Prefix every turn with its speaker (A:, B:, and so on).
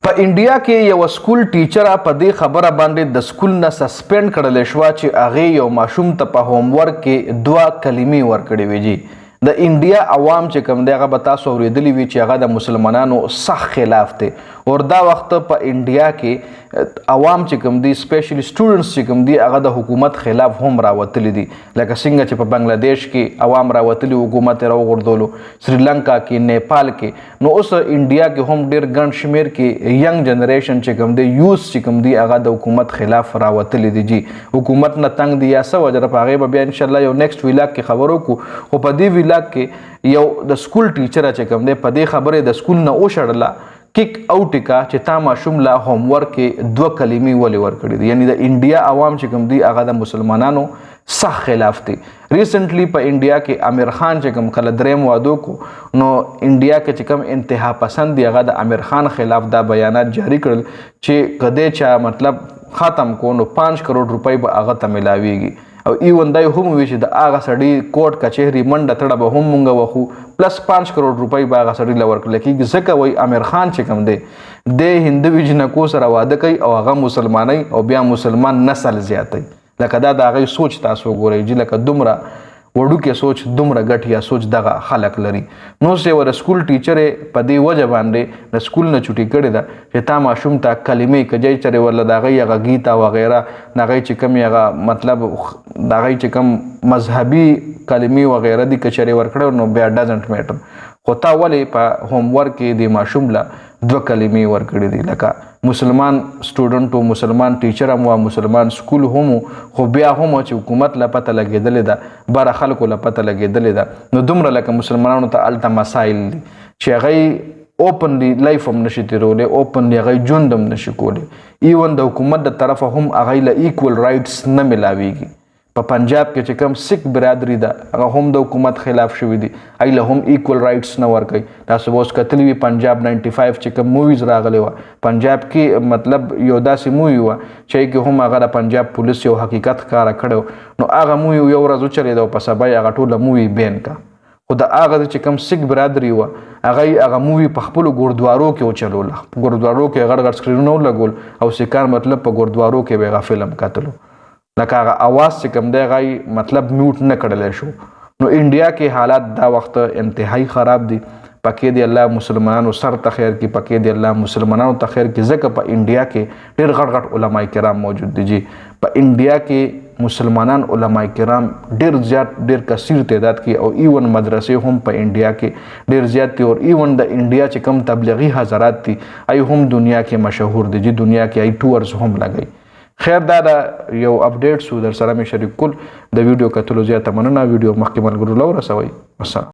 A: په انډیا کې یو سکول ټیچر په دې خبره باندې د سکول نه سسپند کړل شو چې هغه یو ماشوم ته په هوم ورک کې 2 کلمې ورکړې وي. جی د انډیا عوام چې کوم دی هغه به تاسو اورېدلی وي چې هغه د مسلمانانو سخت خلاف دی او دا وخت په انډیا کې عوام چې کوم دي سپیشلی سټوډنټس چې کوم دي هغه د حکومت خلاف هم راوتلی دي لکه څنګه چې په بنگلاديش کې عوام راوتلی حکومت یې راوغورځولو سریلانکا کې نیپال کې نو اوس انډیا کې هم ډېر ګڼ شمېر کې ینګ جنریشن چې کوم دی یوث چې کوم دي هغه د حکومت خلاف راوتلی دي. جی حکومت نه تنګ دي یا څه وجه په هغې به بیا انشاءالله یو نیکسټ ویلاګ کې خبر وکړو خو په دې کې یو د سکول ټیچر چې کوم دی په دې خبرې د سکول نه وشړله کیک اوټ کا چې تا ماشوم لا هوم ورک کې 2 کلمې ولې ورکړي دي. یعنی د انډیا عوام چې کوم دي هغه د مسلمانانو سخت خلاف دي. ریسنټلی په انډیا کې امیر خان چې کوم کله دریم وادو کو نو انډیا کې چې کوم انتها پسند دی هغه د امیر خان خلاف دا بیانات جاری کړل چې کده چا مطلب ختم کو نو 5 کروڑ روپۍ به هغه ته ملاويږي او ایون دای هم وی چې د هغه سړی کوټ کچهری منډه تړه به هم مونږ وخو پلس 5 کروڑ روپۍ به هغه سړی لور کړل کېږي ځکه وای امیر خان چې کوم دی د هندوی جنکو سره واده کوي او هغه مسلمانای او بیا مسلمان نسل زیاتوي لکه دا د هغې سوچ تاسو ګورئ چې لکه دومره وړوکې سوچ دومره ګټیا سوچ دغه خلک لري. نو چې ور سکول ټیچر په دې وجه باندې د سکول نه چوټي کړی ده چې تا ماشوم ته کلمې کجای چرې ورله د هغې هغه گیتا وغیره د هغې چې کوم هغه مطلب د هغې چې کوم مذهبي کلمې وغیره دي که چرې ورکړی نو بیا ډزنټ میټر خو تا ولې په هوم ورک کې د ماشوم له 2 کلمې ورکړي دي لکه مسلمان سټوډنټ او مسلمان ټیچر هم او مسلمان سکول هم خو بیا هم چې حکومت لا پته لګېدلې ده بار خلکو لا پته لګېدلې ده نو دومره لکه مسلمانانو ته الته مسایل دي چې هغه اوپنلی لایف هم نشي تیرولی اوپنلی هغه ژوند هم نشي کولی ایون د حکومت د طرفه هم هغه له ایکول رایټس نه ملاویږي. په پنجاب کې چې کوم سکھ برادری ده هغه هم د حکومت خلاف شوي دي هغې له هم ایکول رایټس نه ورکوي. تاسو به اوس کتلي وي پنجاب 95 چې کوم موویز راغلی وه پنجاب کې مطلب یو داسې مووي وه چې هغې هم هغه د پنجاب پولیس یو حقیقت ښکاره کړی نو هغه مووي یو ورځ وچلېده او په سبا یې هغه ټوله مووي بین کا خو د هغه چې کوم سکھ برادري وه هغه مووي په خپلو ګوردوارو کې وچلوله ګوردوارو کې غټ غټ سکرینونه ولګول او سیکان مطلب په ګوردوارو کې به هغه فلم کتلو لکه هغه اواز چې کوم دی هغه مطلب میوټ نه کړلی شو. نو انډیا کې حالات دا وخت انتهایی خراب دي پکې دی الله مسلمانانو سر ته خیر کې پکې دی الله مسلمانانو ته خیر کې ځکه په انډیا کې ډېر غټ غټ علما کرام موجود دي. جی په انډیا کې مسلمانان علما کرام ډېر زیات ډېر کثیر تعداد کې او ایون مدرسې هم په انډیا کې ډېر زیات دي او ایون د انډیا چې کم تبلیغي حضرات دي ای هم دنیا کې مشهور دي. جی دنیا کې ای ټورز هم لګي. خیر دا یو اپډیټ سو در سره مې شریک کول د ویډیو کتلو زیاته مننه ویډیو مخکې ملګرو له ورسوئ.